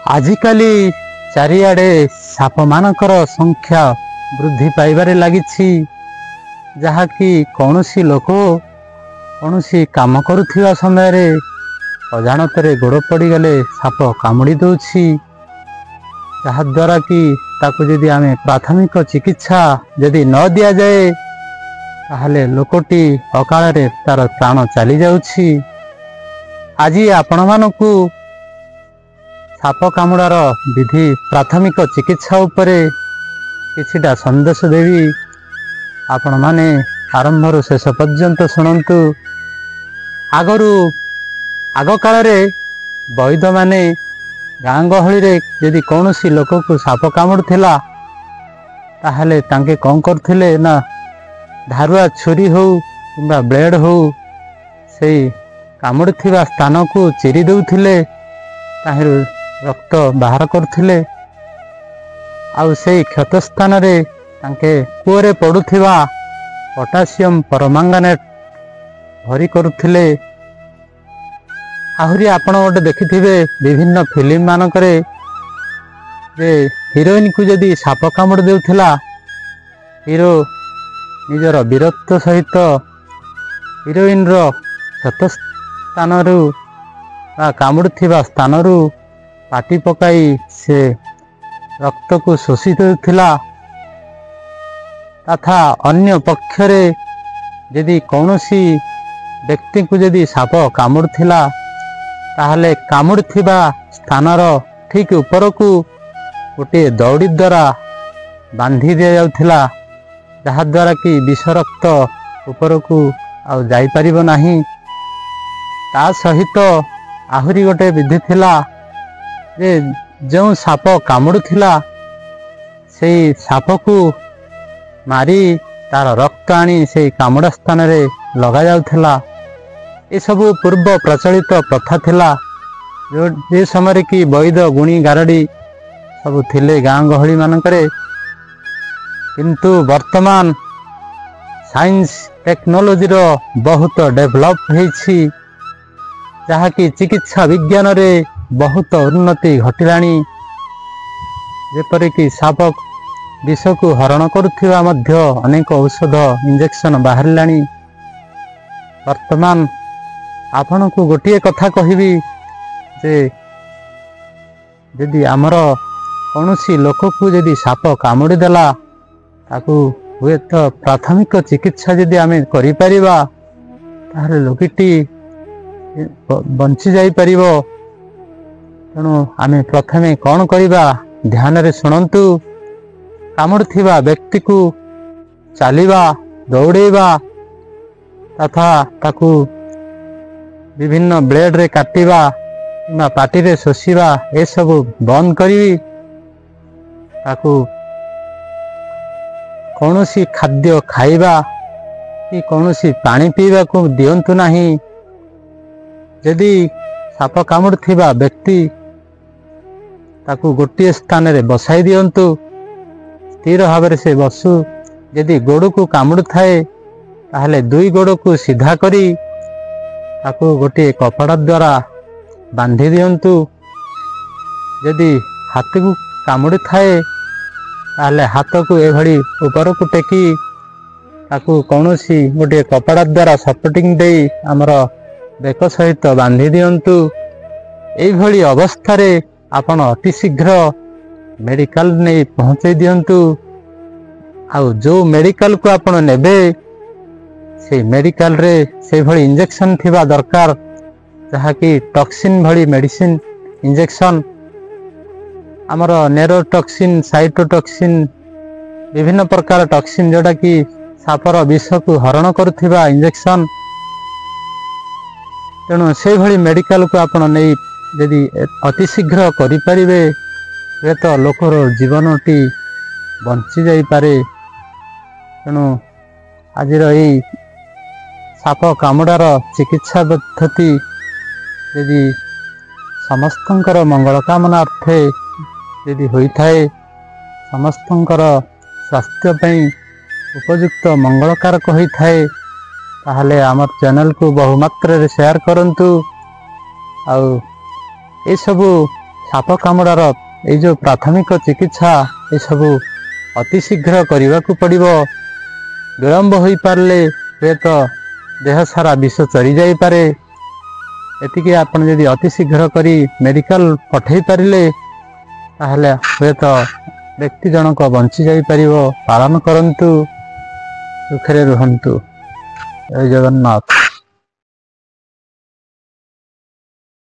आजिकाली चारिआडे shop मानकर संख्या वृद्धि पाइबारे लागिछि जहाँकि कौनसी लोक कौनसी काम करुथिबा समय रे अजाणतरे गोड़ पड़गले साप कामुड़ी दौछि जहाद्वारा कि ताकू जदि आमे प्राथमिक चिकित्सा जदि न दिया जाए ताहले लोकटी अकाल रे तार प्राण चली जाउछि। आज आपण मानकू साप कामुड़ार विधि प्राथमिक चिकित्सा उपरे किछिटा संदेश देवी आपण माने आरंभर शेष पर्यंत शुणु। आग काल रे वैद माने गाँ गहली रे यदि कौनसी लोक को साप कामुड़ुथिला ताहले तांके कौन करथिले ना धारुआ छुरी हो किंबा ब्लेड हो से कामुड़ुथिबा स्थान को चिरी दउथिले ताहिरु रक्त बाहर करथिले आउ से क्षत स्थान रे तांके कुओरे पड़ुथिबा पोटासियम परमांगानेट भरी करुथिले। आहुरी आपण गोटे देखिथिबे विभिन्न फिल्म मानकरे जे हिरोइन को जदि साप कामुड़ देउथिला हिरो निजर वीरत्व सहित हिरोइन रो क्षत स्थान कामुड़ुथिबा स्थान पाटी पकाई से रक्त को शोषि देउथिला तथा अन्य पक्षरे यदि कौनसी व्यक्ति को यदि साप कामुड़ुथिला ताहले कामुड़ुथिबा स्थानर ठीक ऊपर को गोटे दौड़ी द्वारा बांधी दिया जाउथिला जहाद्वारा कि विष रक्त ऊपर को आउ जाई परिबो नाही। ता सहित आहुरी गोटे विधि थिला जे जो साप कामुड़ुथिला से साप को मारी तार रक्त आनी से कामुड़ा स्थान रे लगा जाउथिला। ये सब पूर्व प्रचलित प्रथा थिला जो जे समय कि वैद गुणी गारडी सब थिले गाँ गहली मानकरे किंतु वर्तमान साइंस टेक्नोलोजी रो बहुत डेवलप होईछि जहाँकि चिकित्सा विज्ञान रे बहुत उन्नति घटिलानी जेपरिक साप विष को हरण करुथिबा मध्य अनेक औषध इंजेक्शन बाहरिलानी। वर्तमान आपण को गोटे कथा कहबी जे यदि आमर कौनसी लोक को यदि साप कामुड़ी देला ताकू हुए तो प्राथमिक चिकित्सा यदि आमे करि परिबा ताहले लोकटी बंची जाई परिबो। तेणु आमे प्रथमे कौन करिबा ध्यान रे सुनंतु। कामुड़ुथिबा व्यक्ति को चलिबा दौड़ेबा तथा ताकू विभिन्न ब्लेड रे काटिबा किंबा पाटी रे शोषिबा ए सब बंद करी ताकू कौनसी खाद्य खाइबा कि कौनसी पानी पीबा को दियंतु नाही। यदि साप कामुड़ुथिबा व्यक्ति ताकू गोटे स्थान रे बसाई दियंतु स्थिर भाव से बसु। यदि गोड़ को कामुड़ थाए ताहले दुई गोड़ को सीधा करी ताकू गोटे कपड़ा द्वारा बांधी दियंतु। यदि हाथ को कामुड़ी थाए ताहले हाथ को एभली ऊपर को टेकी ताकू कौनसी गोटे कपड़ा द्वारा सपोर्टिंग दे आमर बेक सहित बांधी दियंतु। एई भली अवस्था रे आपण अति शीघ्र मेडिकल नहीं पहुंचे दियंतु। आउ जो मेडिकल को आपण नेबे से मेडिकल रे से भली इंजेक्शन थिबा दरकार जहाँकि टॉक्सिन भली मेडिसिन इंजेक्शन आमर नेरोटॉक्सिन साइटोटॉक्सिन विभिन्न प्रकार टॉक्सिन जोटा कि सापर विष को हरण करुथिबा इंजेक्शन। तेणु से भली मेडिकल को आपण नहीं यदि अति शीघ्र करि परिबे हे तो लोकर जीवनटी बंची जाई पारे। तेणु आज यही साप कामुड़ार चिकित्सा पद्धति यदि समस्तंकर मंगल कामना अर्थे यदि होता है समस्तंकर स्वास्थ्य पई उपयुक्त मंगलकारक होता है ताहले आमर चैनल को बहुमात्रा शेयर करंतु। आउ ये सबू ସାପ କାମୁଡ଼ାର ଏଇ ଯେଉଁ ପ୍ରାଥମିକ ଚିକିତ୍ସା ଏସବୁ ଅତି ଶୀଘ୍ର କରିବାକୁ ପଡ଼ିବ। ବିଳମ୍ବ ହୋଇପାରିଲେ ହୁଏତ ଦେହ ସାରା ବିଷ ଚରି ଯାଇପାରେ। ଏତିକି ଆପଣ ଯଦି ଅତି ଶୀଘ୍ର କରି ମେଡ଼ିକାଲ ପଠାଇ ପାରିଲେ ତାହେଲେ ହୁଏତ ବ୍ୟକ୍ତି ଜଣକ ବଞ୍ଚି ଯାଇପାରିବ। ପାଳନ କରନ୍ତୁ, ସୁଖରେ ରୁହନ୍ତୁ। ଜୟ ଜଗନ୍ନାଥ।